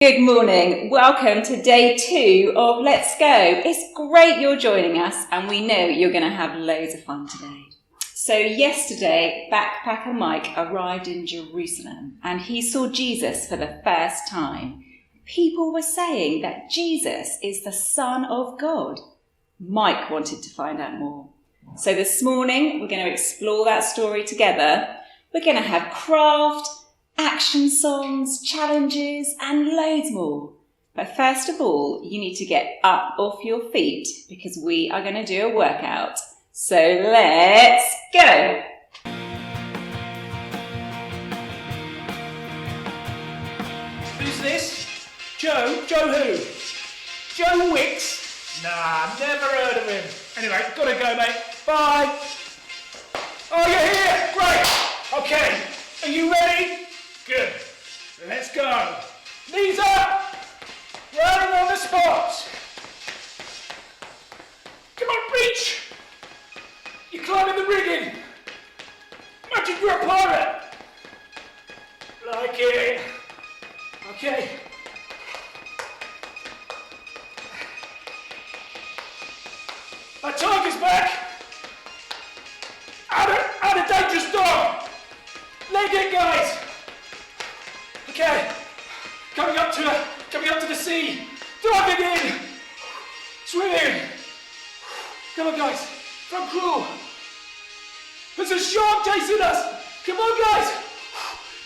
Good morning. Welcome to day 2 of Let's Go. It's great you're joining us and we know you're going to have loads of fun today. So yesterday, Backpacker Mike arrived in Jerusalem and he saw Jesus for the first time. People were saying that Jesus is the Son of God. Mike wanted to find out more. So this morning, we're going to explore that story together. We're going to have craft, action songs, challenges, and loads more. But first of all, you need to get up off your feet because we are going to do a workout. So let's go! Who's this? Joe? Joe who? Joe Wicks? Nah, never heard of him. Anyway, gotta go, mate. Bye! Oh, you're here! Great! Okay, are you ready? Good. Let's go. Knees up! Running on the spot! Come on, reach! You're climbing the rigging! Imagine you're a pirate! Like it! Okay. My tiger's back! Out of dangerous dog! Leg it, guys! Okay, coming up to the sea, diving in, swimming. Come on, guys, front crew. There's a shark chasing us. Come on, guys.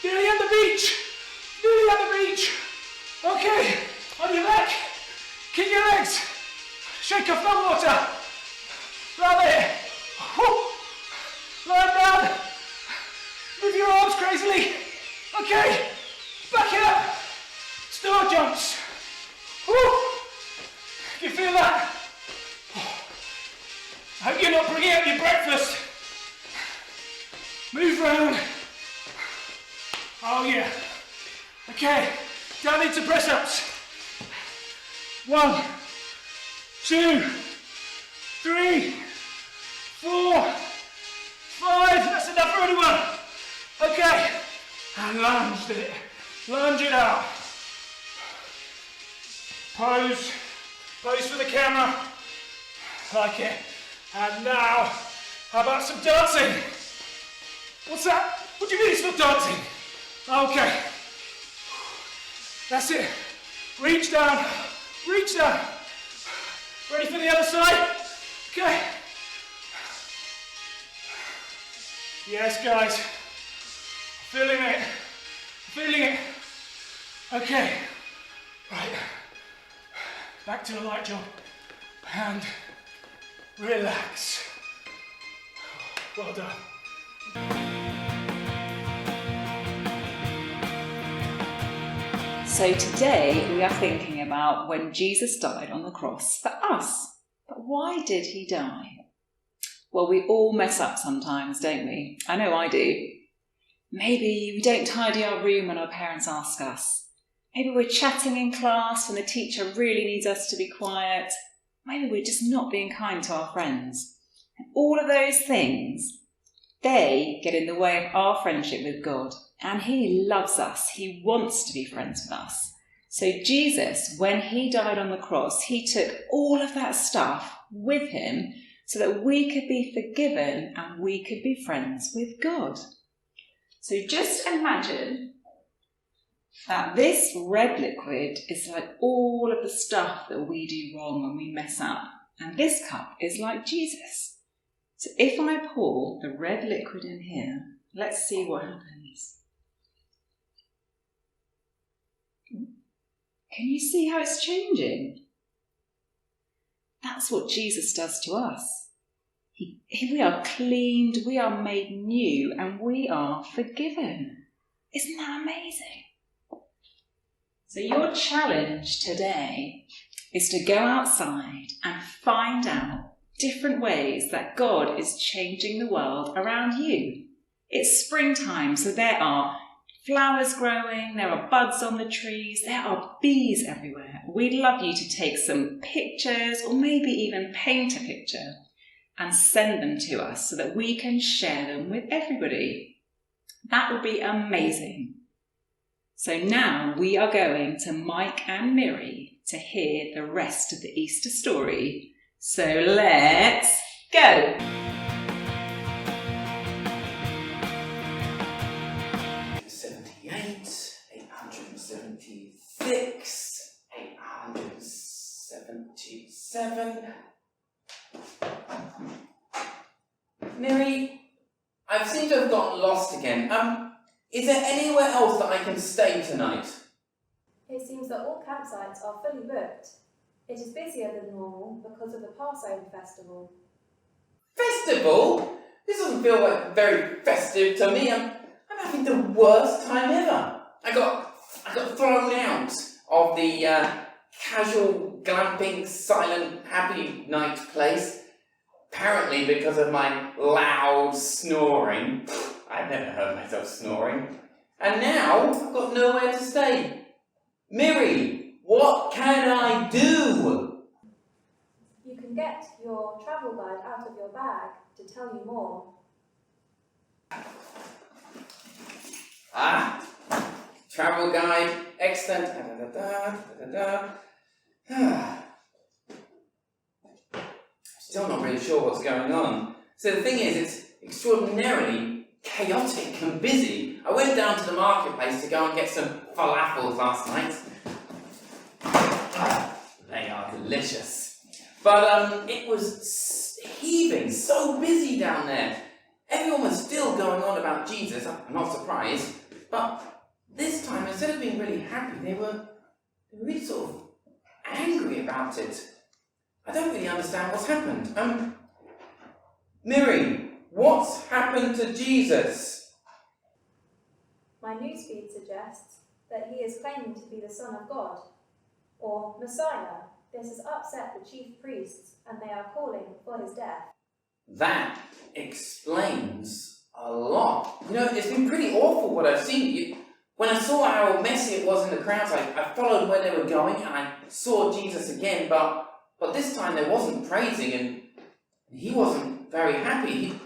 Nearly at the beach. Okay, on your back, kick your legs, shake off the water. Right there. Lie down. Move your arms crazily. Okay. Back it up! Star jumps! Woo! You feel that? I hope you're not bringing out your breakfast. Move round. Oh yeah. Okay, down into press-ups. 1, 2, 3, 4, 5. That's enough for anyone. Okay, and lunge it. Lunge it out. Pose for the camera. Like it. And now, how about some dancing? What's that? What do you mean it's not dancing? Okay. That's it. Reach down. Ready for the other side? Okay. Yes, guys. Feeling it. Okay, right, back to the light job and relax. Well done. So today we are thinking about when Jesus died on the cross for us. But why did he die? Well, we all mess up sometimes, don't we? I know I do. Maybe we don't tidy our room when our parents ask us. Maybe we're chatting in class when the teacher really needs us to be quiet. Maybe we're just not being kind to our friends. And all of those things, they get in the way of our friendship with God. And he loves us. He wants to be friends with us. So Jesus, when he died on the cross, he took all of that stuff with him so that we could be forgiven and we could be friends with God. So just imagine that this red liquid is like all of the stuff that we do wrong when we mess up. And this cup is like Jesus. So if I pour the red liquid in here, let's see what happens. Can you see how it's changing? That's what Jesus does to us. We are cleaned, we are made new, and we are forgiven. Isn't that amazing? So your challenge today is to go outside and find out different ways that God is changing the world around you. It's springtime, so there are flowers growing, there are buds on the trees, there are bees everywhere. We'd love you to take some pictures or maybe even paint a picture and send them to us so that we can share them with everybody. That would be amazing. So now we are going to Mike and Miri to hear the rest of the Easter story. So let's go! 876, 877. Miri, I seem to have gotten lost again. Is there anywhere else that I can stay tonight? It seems that all campsites are fully booked. It is busier than normal because of the Passover festival. Festival? This doesn't feel like very festive to me. I'm having the worst time ever. I got thrown out of the casual glamping silent happy night place, apparently because of my loud snoring. I've never heard myself snoring. And now I've got nowhere to stay. Miri, what can I do? You can get your travel guide out of your bag to tell you more. Travel guide, excellent. Still not really sure what's going on. So the thing is, it's extraordinarily chaotic and busy. I went down to the marketplace to go and get some falafels last night. They are delicious. But it was heaving, so busy down there. Everyone was still going on about Jesus, I'm not surprised. But this time, instead of being really happy, they were really sort of angry about it. I don't really understand what's happened. Miri, what's happened to Jesus? My newsfeed suggests that he is claiming to be the Son of God, or Messiah. This has upset the chief priests, and they are calling for his death. That explains a lot. You know, it's been pretty awful what I've seen. When I saw how messy it was in the crowds, I followed where they were going, and I saw Jesus again, but this time there wasn't praising, and he wasn't very happy.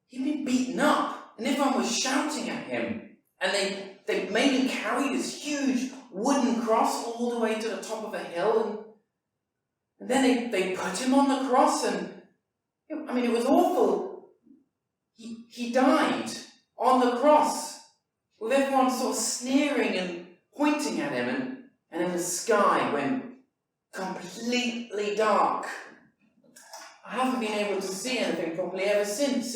He'd been beaten up, and everyone was shouting at him. And they made him carry this huge wooden cross all the way to the top of a hill, and then they put him on the cross, and it was awful. He died on the cross, with everyone sort of sneering and pointing at him, and then the sky went completely dark. I haven't been able to see anything properly ever since.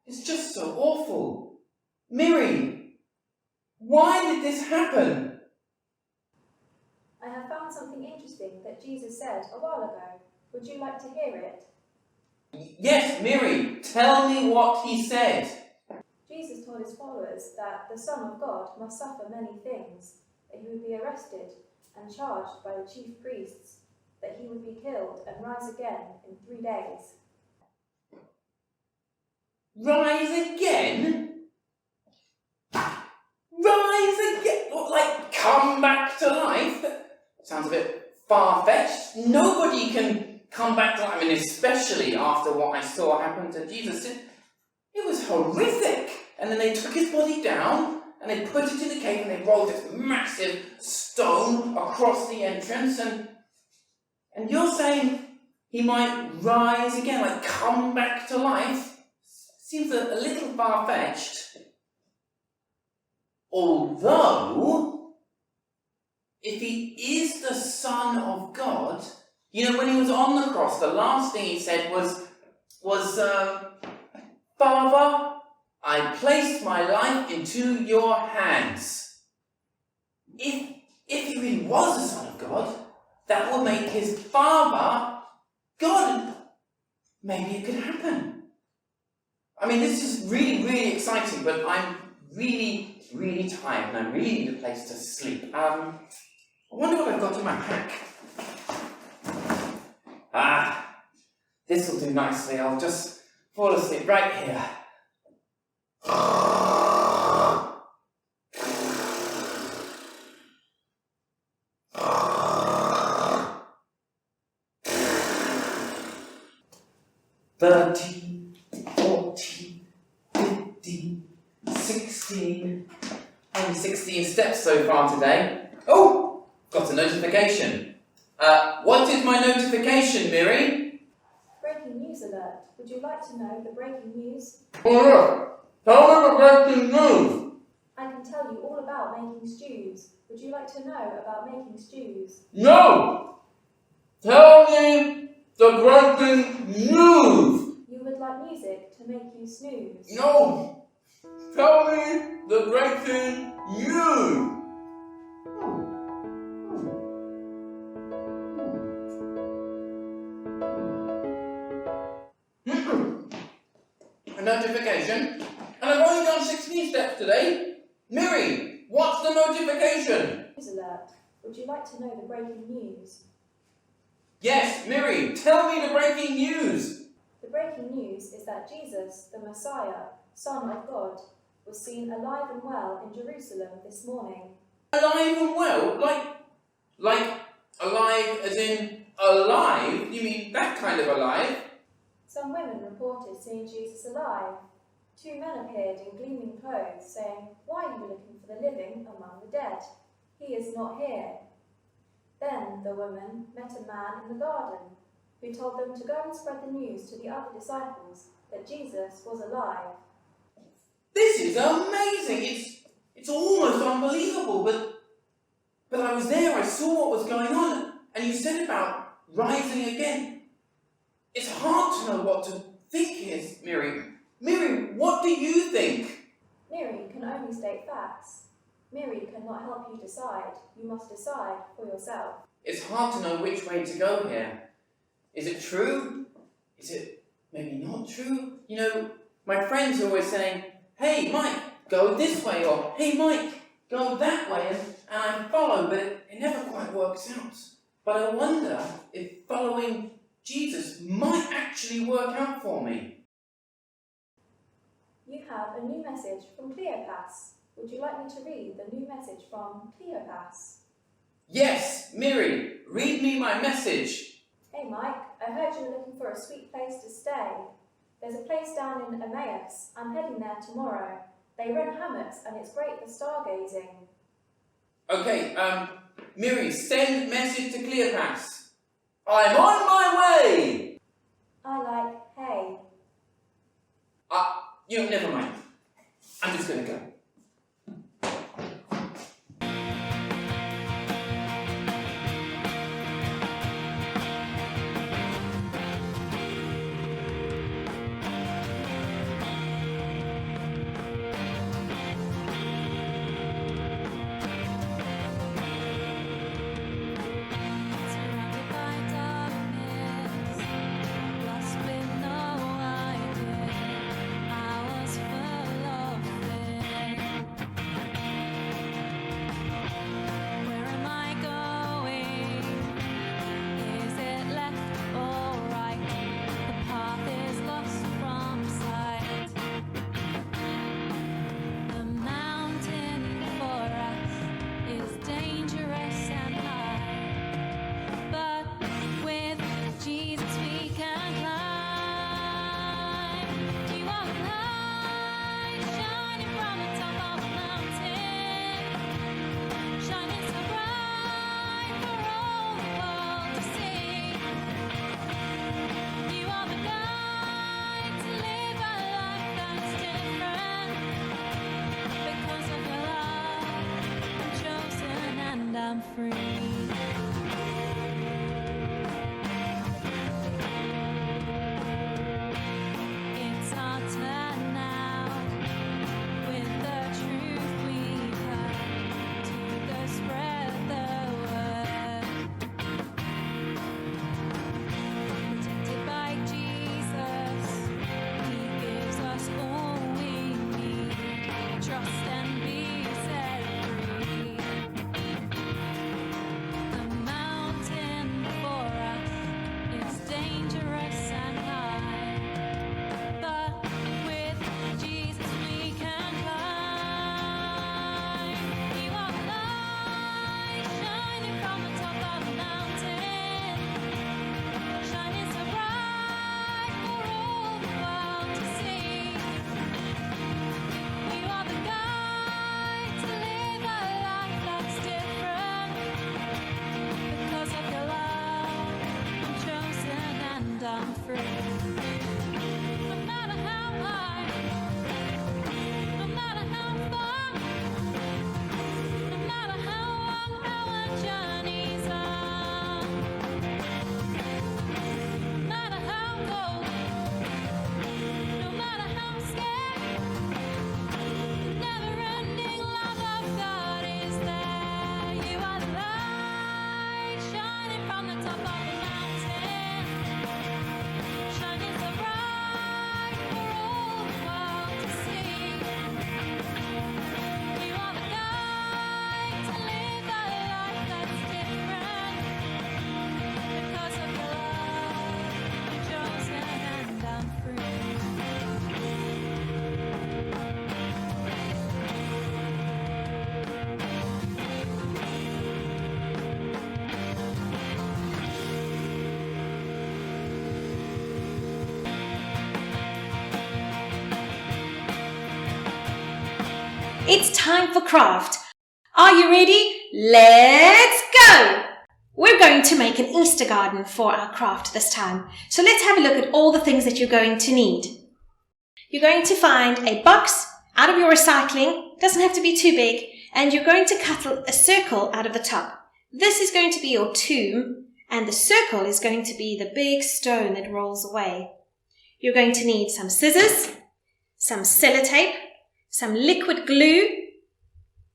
It's just so awful. Miri, why did this happen? I have found something interesting that Jesus said a while ago. Would you like to hear it? Yes, Miri, tell me what he said. Jesus told his followers that the Son of God must suffer many things, that he would be arrested and charged by the chief priests, that he would be killed and rise again in 3 days. Rise again? Rise again? What, like come back to life? Sounds a bit far-fetched. Nobody can come back to life. I mean, especially after what I saw happen to Jesus. It was horrific. And then they took his body down, and they put it in the cave, and they rolled this massive stone across the entrance, and you're saying he might rise again, like come back to life? Seems a little far-fetched. Although, if he is the Son of God, you know, when he was on the cross, the last thing he said was Father, I place my life into your hands. If he really was the Son of God, that would make his Father God. Maybe it could happen. I mean, this is really, really exciting, but I'm really, really tired, and I really need a place to sleep. I wonder what I've got in my pack. This will do nicely. I'll just fall asleep right here. $13, $14, $15, $16, and 16 steps so far today. Oh, got a notification. What is my notification, Miri? Breaking news alert. Would you like to know the breaking news? Oh yeah, tell me the breaking news. I can tell you all about making stews. Would you like to know about making stews? No! Tell me the breaking news. You would like music to make you snooze. No! Tell me the breaking news. A notification, and I've only done 16 steps today. Miri, what's the notification? News alert. Would you like to know the breaking news? Yes, Miri, tell me the breaking news. The breaking news is that Jesus, the Messiah, Son of God, was seen alive and well in Jerusalem this morning. Alive and well? Like alive as in alive? You mean that kind of alive? Some women reported seeing Jesus alive. 2 men appeared in gleaming clothes, saying, "Why are you looking for the living among the dead? He is not here." Then the women met a man in the garden, who told them to go and spread the news to the other disciples that Jesus was alive. This is amazing. It's almost unbelievable, but I was there, I saw what was going on, and you said about rising again. It's hard to know what to think here, Miri. Miri, what do you think? Miri can only state facts. Miri cannot help you decide. You must decide for yourself. It's hard to know which way to go here. Is it true? Is it maybe not true? You know, my friends are always saying, "Hey, Mike, go this way," or "Hey, Mike, go that way," and I follow, but it never quite works out. But I wonder if following Jesus might actually work out for me. You have a new message from Cleopas. Would you like me to read the new message from Cleopas? Yes, Miri, read me my message. Hey Mike, I heard you were looking for a sweet place to stay. There's a place down in Emmaus. I'm heading there tomorrow. They rent hammocks and it's great for stargazing. Okay, Miri, send message to Cleopas. I'm on my way! I like hay. Never mind. I'm just gonna go. Surrounded by darkness, lost with no idea. I was full of fear. Where am I going? Is it left or right? The path is lost from sight. The mountain for us is dangerous and high. But with Jesus we can climb. You are the light shining from the top of the mountain, shining so bright for all the world to see. You are the guide to live a life that's different. Because of your love, I'm chosen and I'm free. It's our turn now, with the truth we have, to go spread the word. Protected by Jesus, He gives us all we need. Trust and be set free. The mountain I'm free. No matter how high, no matter how far, no matter how long our journeys are, no matter how cold, no matter how scared, the never-ending love of God is there. You are the light shining from the top of the mountain, shining so bright for all the world to see. You are the guide to live a life that's different. Because of your love, I'm chosen and I'm free. It's time for craft. Are you ready? Let's go! We're going to make an Easter garden for our craft this time. So let's have a look at all the things that you're going to need. You're going to find a box out of your recycling, doesn't have to be too big, and you're going to cut a circle out of the top. This is going to be your tomb, and the circle is going to be the big stone that rolls away. You're going to need some scissors, some sellotape, some liquid glue,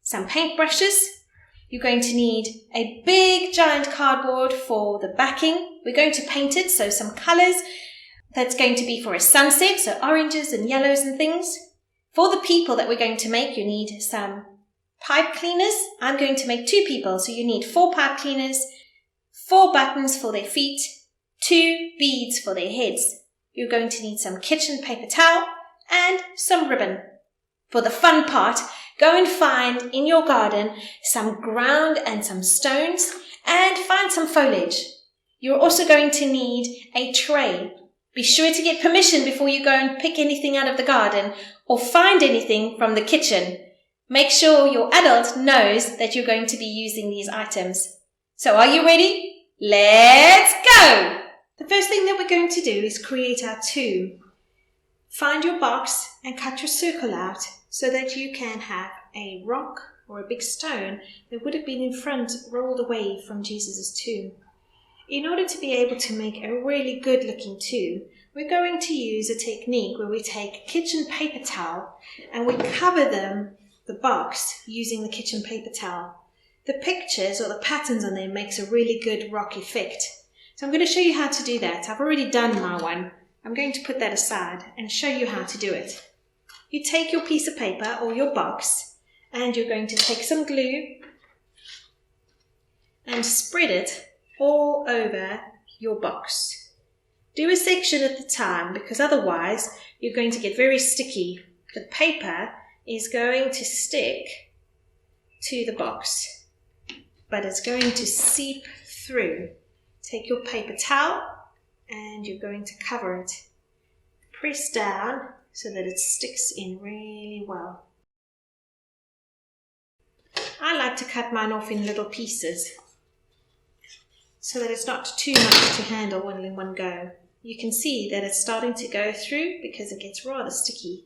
some paintbrushes. You're going to need a big giant cardboard for the backing. We're going to paint it, so some colours. That's going to be for a sunset, so oranges and yellows and things. For the people that we're going to make, you need some pipe cleaners. I'm going to make 2 people, so you need 4 pipe cleaners, 4 buttons for their feet, 2 beads for their heads. You're going to need some kitchen paper towel and some ribbon. For the fun part, go and find in your garden some ground and some stones and find some foliage. You're also going to need a tray. Be sure to get permission before you go and pick anything out of the garden or find anything from the kitchen. Make sure your adult knows that you're going to be using these items. So are you ready? Let's go! The first thing that we're going to do is create our tomb. Find your box and cut your circle out so that you can have a rock or a big stone that would have been in front rolled away from Jesus' tomb. In order to be able to make a really good looking tomb, we're going to use a technique where we take kitchen paper towel and we cover the box using the kitchen paper towel. The pictures or the patterns on there makes a really good rock effect. So I'm going to show you how to do that. I've already done my one. I'm going to put that aside and show you how to do it. You take your piece of paper or your box and you're going to take some glue and spread it all over your box. Do a section at a time because otherwise you're going to get very sticky. The paper is going to stick to the box, but it's going to seep through. Take your paper towel and you're going to cover it. Press down so that it sticks in really well. I like to cut mine off in little pieces so that it's not too much to handle all in one go. You can see that it's starting to go through because it gets rather sticky.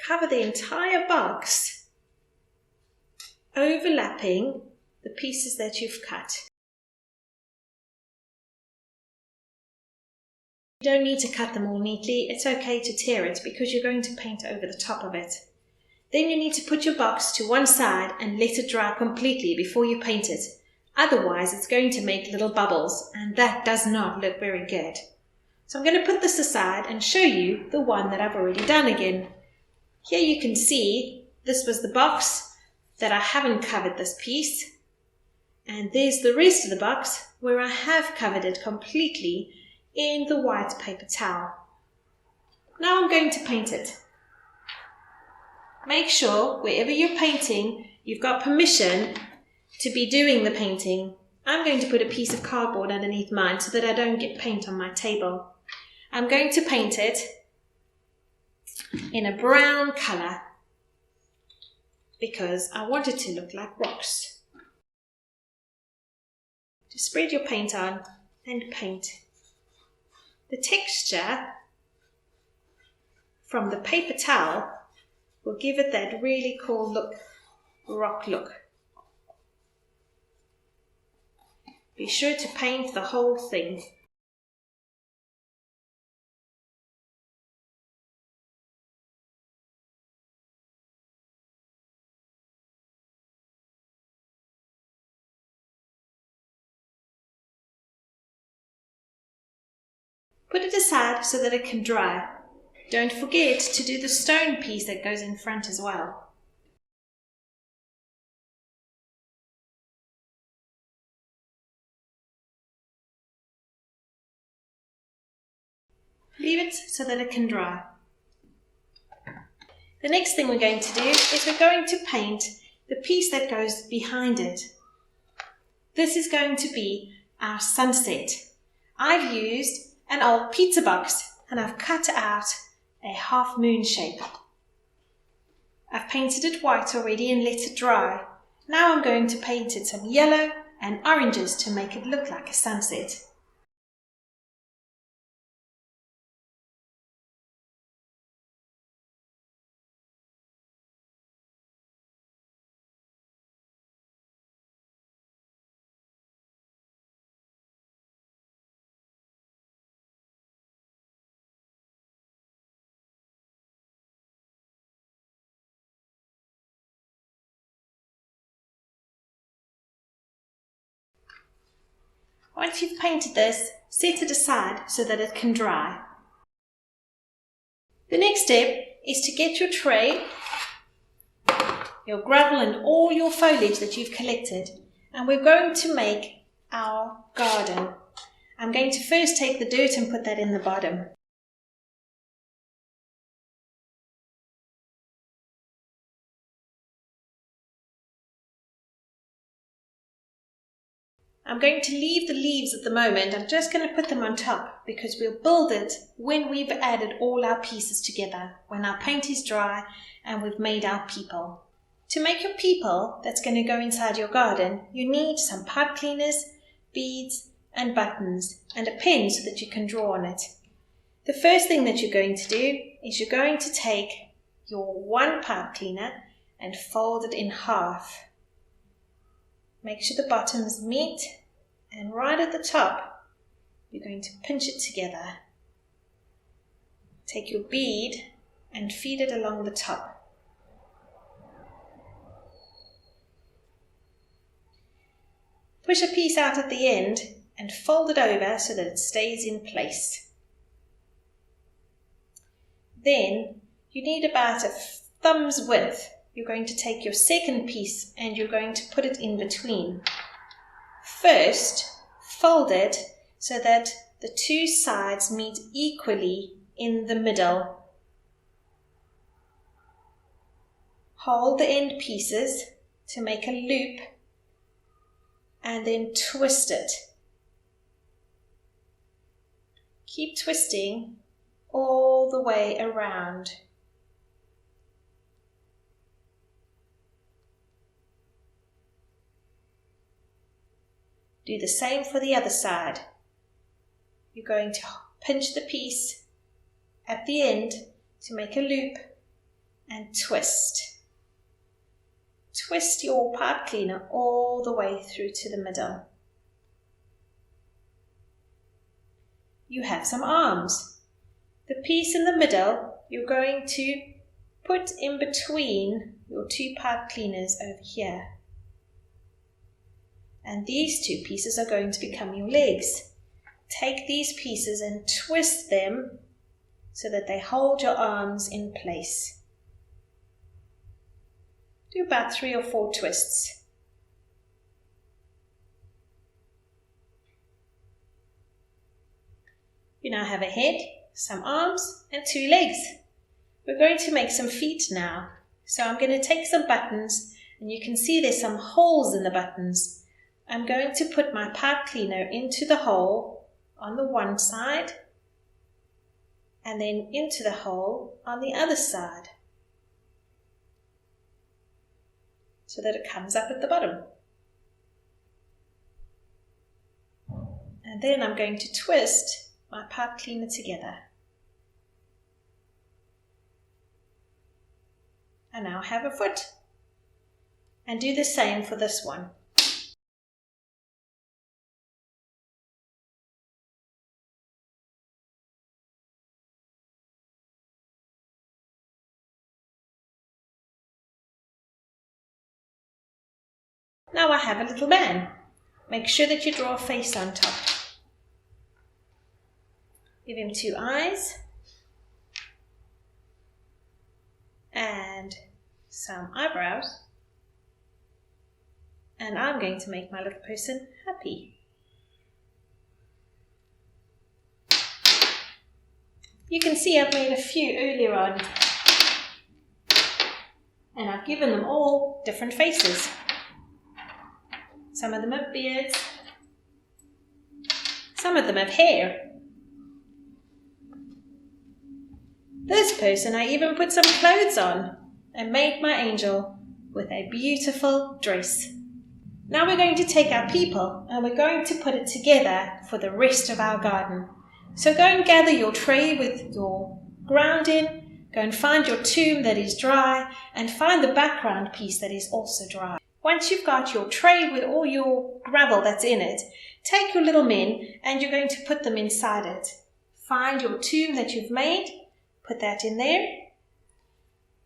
Cover the entire box, overlapping the pieces that you've cut. You don't need to cut them all neatly. It's okay to tear it because you're going to paint over the top of it. Then you need to put your box to one side and let it dry completely before you paint it. Otherwise, it's going to make little bubbles and that does not look very good. So I'm going to put this aside and show you the one that I've already done again. Here you can see this was the box that I haven't covered this piece. And there's the rest of the box where I have covered it completely in the white paper towel. Now I'm going to paint it. Make sure wherever you're painting, you've got permission to be doing the painting. I'm going to put a piece of cardboard underneath mine so that I don't get paint on my table. I'm going to paint it in a brown colour because I want it to look like rocks. Just spread your paint on and paint. the texture from the paper towel will give it that really cool look, rock look. Be sure to paint the whole thing. Put it aside so that it can dry. Don't forget to do the stone piece that goes in front as well. Leave it so that it can dry. The next thing we're going to do is we're going to paint the piece that goes behind it. This is going to be our sunset. I've used an old pizza box and I've cut out a half moon shape. I've painted it white already and let it dry. Now I'm going to paint it some yellow and oranges to make it look like a sunset. Once you've painted this, set it aside so that it can dry. The next step is to get your tray, your gravel and all your foliage that you've collected, and we're going to make our garden. I'm going to first take the dirt and put that in the bottom. I'm going to leave the leaves at the moment. I'm just going to put them on top because we'll build it when we've added all our pieces together, when our paint is dry and we've made our people. To make your people that's going to go inside your garden, you need some pipe cleaners, beads and buttons and a pen so that you can draw on it. The first thing that you're going to do is you're going to take your one pipe cleaner and fold it in half. Make sure the bottoms meet, and right at the top, you're going to pinch it together. Take your bead and feed it along the top. Push a piece out at the end and fold it over so that it stays in place. Then you need about a thumb's width. You're going to take your second piece and you're going to put it in between. First, fold it so that the two sides meet equally in the middle. Hold the end pieces to make a loop and then twist it. Keep twisting all the way around. Do the same for the other side. You're going to pinch the piece at the end to make a loop and twist. Twist your pipe cleaner all the way through to the middle. You have some arms. The piece in the middle you're going to put in between your two pipe cleaners over here. And these two pieces are going to become your legs. Take these pieces and twist them so that they hold your arms in place. Do about 3 or 4 twists. You now have a head, some arms and 2 legs. We're going to make some feet now. So I'm going to take some buttons and you can see there's some holes in the buttons. I'm going to put my pipe cleaner into the hole on the one side and then into the hole on the other side so that it comes up at the bottom. And then I'm going to twist my pipe cleaner together. I now have a foot. And do the same for this one. Now I have a little man. Make sure that you draw a face on top. Give him 2 eyes and some eyebrows. And I'm going to make my little person happy. You can see I've made a few earlier on. And I've given them all different faces. Some of them have beards. Some of them have hair. This person I even put some clothes on and made my angel with a beautiful dress. Now we're going to take our people and we're going to put it together for the rest of our garden. So go and gather your tray with your ground in, go and find your tomb that is dry, and find the background piece that is also dry. Once you've got your tray with all your gravel that's in it, take your little men and you're going to put them inside it. Find your tomb that you've made, put that in there.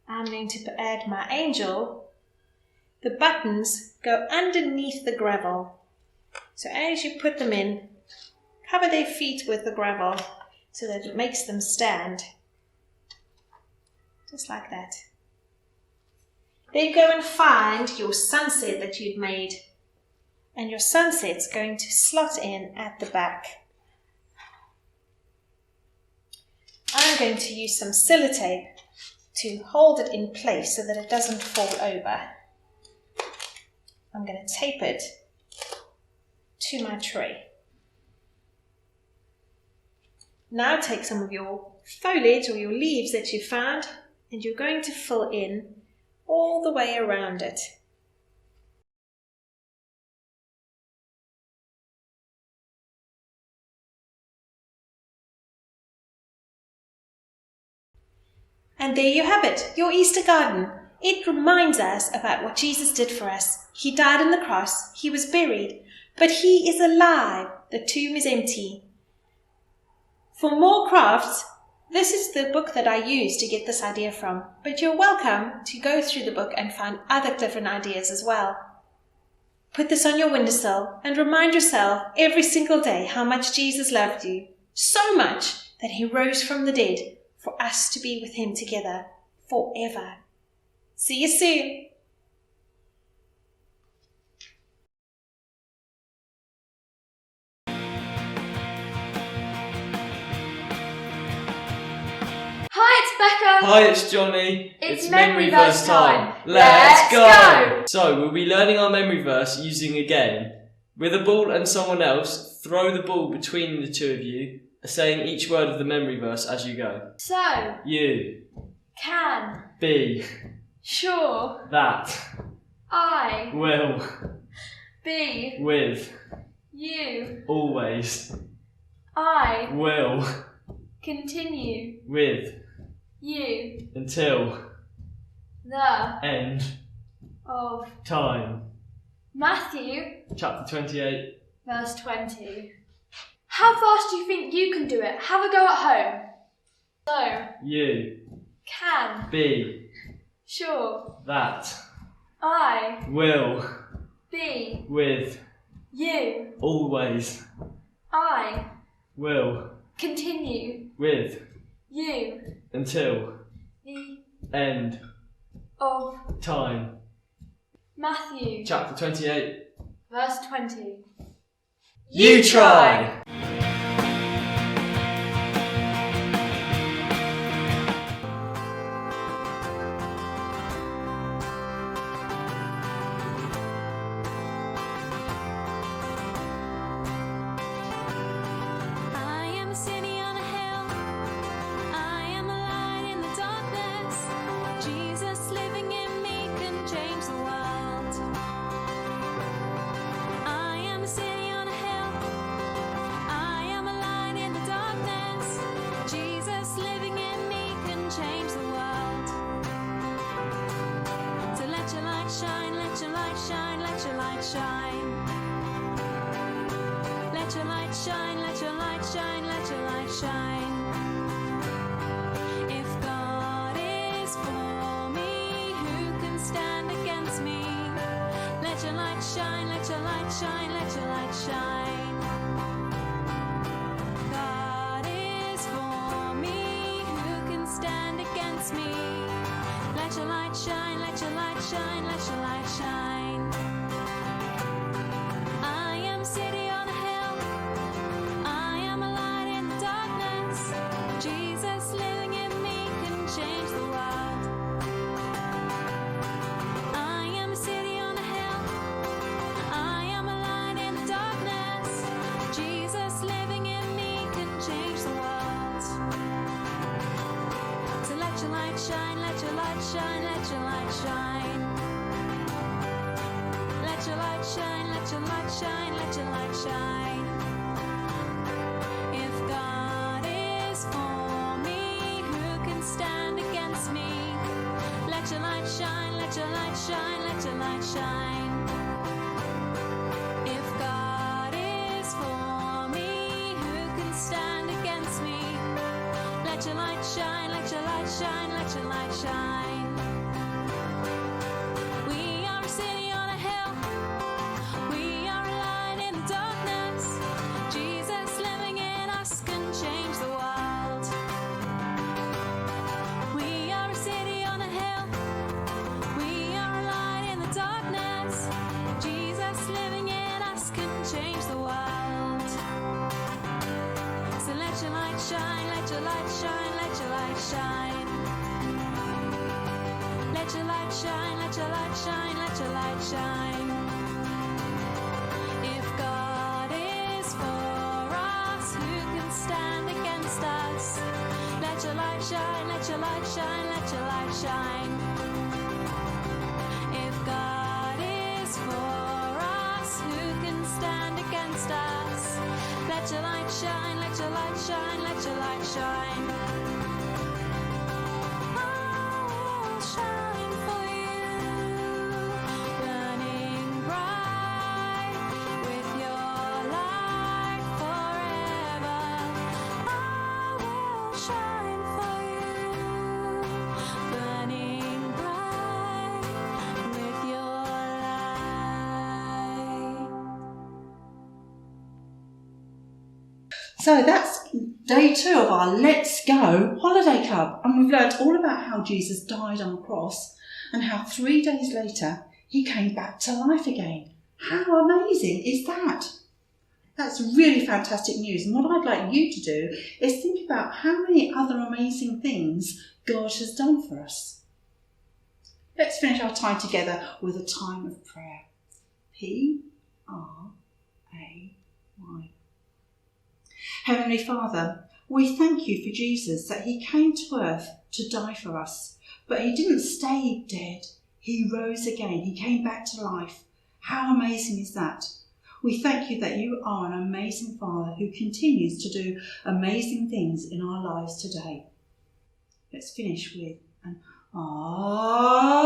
I'm going to add my angel. The buttons go underneath the gravel. So as you put them in, cover their feet with the gravel so that it makes them stand. Just like that. Then go and find your sunset that you'd made. And your sunset's going to slot in at the back. I'm going to use some sellotape to hold it in place so that it doesn't fall over. I'm going to tape it to my tray. Now take some of your foliage or your leaves that you found and you're going to fill in all the way around it. And there you have it, your Easter garden. It reminds us about what Jesus did for us. He died on the cross, he was buried, but he is alive. The tomb is empty. For more crafts, this is the book that I used to get this idea from, but you're welcome to go through the book and find other different ideas as well. Put this on your windowsill and remind yourself every single day how much Jesus loved you, so much that he rose from the dead for us to be with him together forever. See you soon. Hi, it's Becca. Hi, it's Johnny. It's memory verse time. Let's Let's go! go! So, we'll be learning our memory verse using a game. With a ball and someone else, throw the ball between the two of you, saying each word of the memory verse as you go. So, You, can, be, sure, that, I, will, be, with, you, always, I, will, continue, with, you, until, the, end, of, time. Matthew, Chapter 28. verse 20. How fast do you think you can do it? Have a go at home. So, You, can, be, sure, that, I, will, be, with, you, always, I, will, continue, with, you, until, the, end, of, time. Matthew, Chapter 28. verse 20. You try! I am a city on a hill. I am a light in the darkness. Jesus living in me can change the world. I am a city on a hill. light shine, let your light shine, let your light shine. If God is for me, who can stand against me? Let your light shine, let your light shine, let your light shine. God is for me, who can stand against me? Let your light shine, let your light shine, let your light shine. I am a city on a hill, I am a light in the darkness. Jesus living in me can change the world. I am a city on a hill, I am a light in the darkness. Jesus living in me can change the world. So let your light shine, let your light shine, let your light shine. Let your light shine, let your light shine, let your light shine. If God is for me, who can stand against me? Let your light shine, let your light shine, let your light shine. If God is for me, who can stand against me? Let your light shine, let your light shine, let your light shine. We are a city on a hill, we are a light in the darkness. Jesus living in us can change the world. We are a city on a hill, we are a light in the darkness. Jesus living in us can change the world. So let your light shine, let your light shine, let your light shine. Let your light shine, let your light shine, let your light shine. If God is for us, who can stand against us? Let your light shine, let your light shine, let your light shine. If God is for us, who can stand against us? Let your light shine, let your light shine, let your light shine. I will shine for you, burning bright with your light forever. I will shine for you, burning bright with your light. So that's day 2 of our Let's Go Holiday Club, and we've learnt all about how Jesus died on the cross and how 3 days later he came back to life again. How amazing is that? That's really fantastic news, and what I'd like you to do is think about how many other amazing things God has done for us. Let's finish our time together with a time of prayer. P-R-A-Y. Heavenly Father, we thank you for Jesus, that he came to earth to die for us, but he didn't stay dead. He rose again. He came back to life. How amazing is that? We thank you that you are an amazing Father who continues to do amazing things in our lives today. Let's finish with an Amen.